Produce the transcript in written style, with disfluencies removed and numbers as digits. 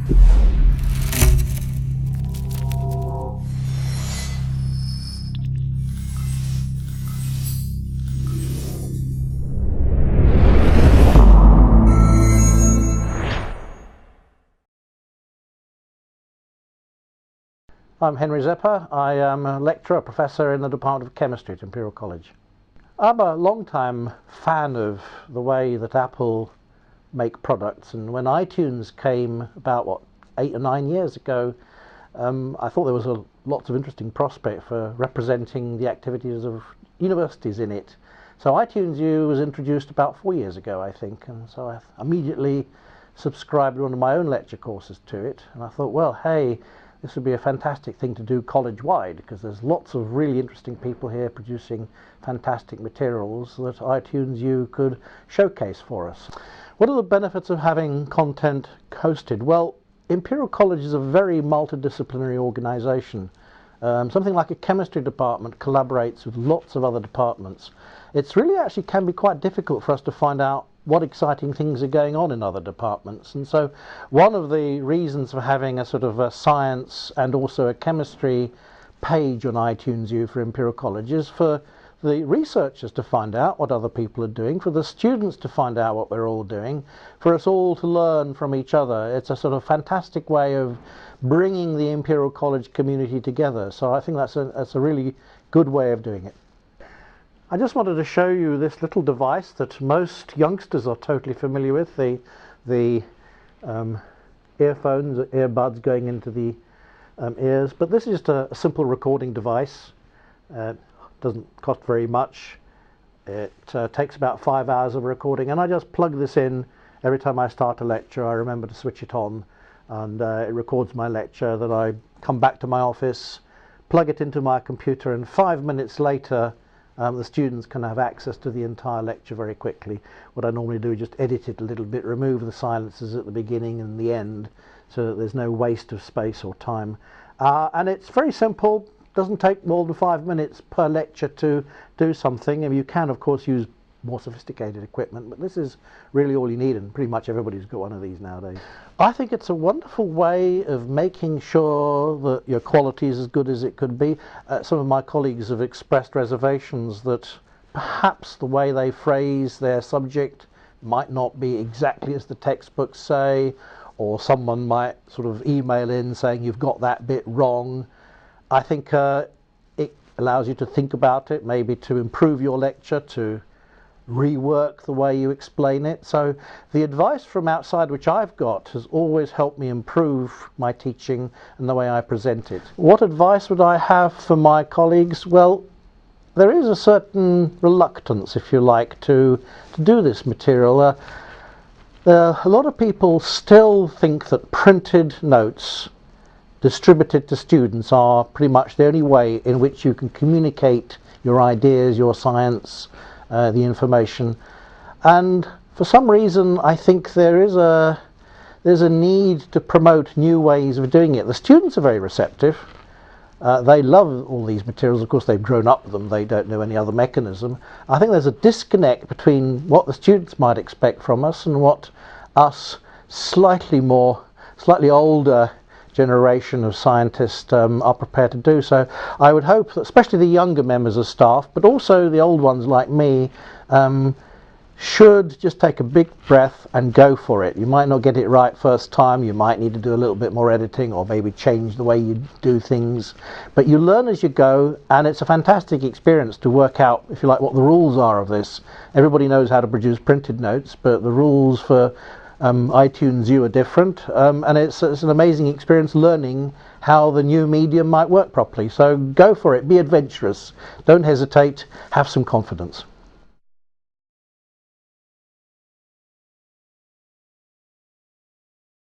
I'm Henry Rzepa. I am a lecturer, professor in the Department of Chemistry at Imperial College. I'm a long-time fan of the way that Apple make products, and when iTunes came about, 8 or 9 years ago, I thought there was lots of interesting prospect for representing the activities of universities in it. So iTunes U was introduced about 4 years ago, I think, and so I immediately subscribed one of my own lecture courses to it, and I thought, well, hey, this would be a fantastic thing to do college-wide, because there's lots of really interesting people here producing fantastic materials that iTunes U could showcase for us. What are the benefits of having content hosted? Well, Imperial College is a very multidisciplinary organization. Something like a chemistry department collaborates with lots of other departments. It's really actually can be quite difficult for us to find out what exciting things are going on in other departments, and so one of the reasons for having a sort of a science and also a chemistry page on iTunes U for Imperial College is for the researchers to find out what other people are doing, for the students to find out what we're all doing, for us all to learn from each other. It's a sort of fantastic way of bringing the Imperial College community together, so I think that's a really good way of doing it. I just wanted to show you this little device that most youngsters are totally familiar with, the earphones, earbuds going into the ears, but this is just a simple recording device. Doesn't cost very much. It takes about 5 hours of recording, and I just plug this in every time I start a lecture. I remember to switch it on, and it records my lecture. Then I come back to my office, plug it into my computer, and 5 minutes later the students can have access to the entire lecture very quickly. What I normally do is just edit it a little bit, remove the silences at the beginning and the end, so that there's no waste of space or time. And it's very simple. Doesn't take more than 5 minutes per lecture to do something. I mean, you can of course use more sophisticated equipment, but this is really all you need, and pretty much everybody's got one of these nowadays. I think it's a wonderful way of making sure that your quality is as good as it could be. Some of my colleagues have expressed reservations that perhaps the way they phrase their subject might not be exactly as the textbooks say, or someone might sort of email in saying you've got that bit wrong. I think it allows you to think about it, maybe to improve your lecture, to rework the way you explain it. So the advice from outside which I've got has always helped me improve my teaching and the way I present it. What advice would I have for my colleagues? Well, there is a certain reluctance, if you like, to do this material. A lot of people still think that printed notes distributed to students are pretty much the only way in which you can communicate your ideas, your science, the information. And for some reason I think there's a need to promote new ways of doing it. The students are very receptive. They love all these materials. Of course, they've grown up with them. They don't know any other mechanism. I think there's a disconnect between what the students might expect from us and what us slightly older generation of scientists are prepared to do. So I would hope that especially the younger members of staff, but also the old ones like me, should just take a big breath and go for it. You might not get it right first time, you might need to do a little bit more editing or maybe change the way you do things, but you learn as you go, and it's a fantastic experience to work out, if you like, what the rules are of this. Everybody knows how to produce printed notes, but the rules for iTunes U are different, and it's an amazing experience learning how the new medium might work properly. So go for it, be adventurous, don't hesitate, have some confidence.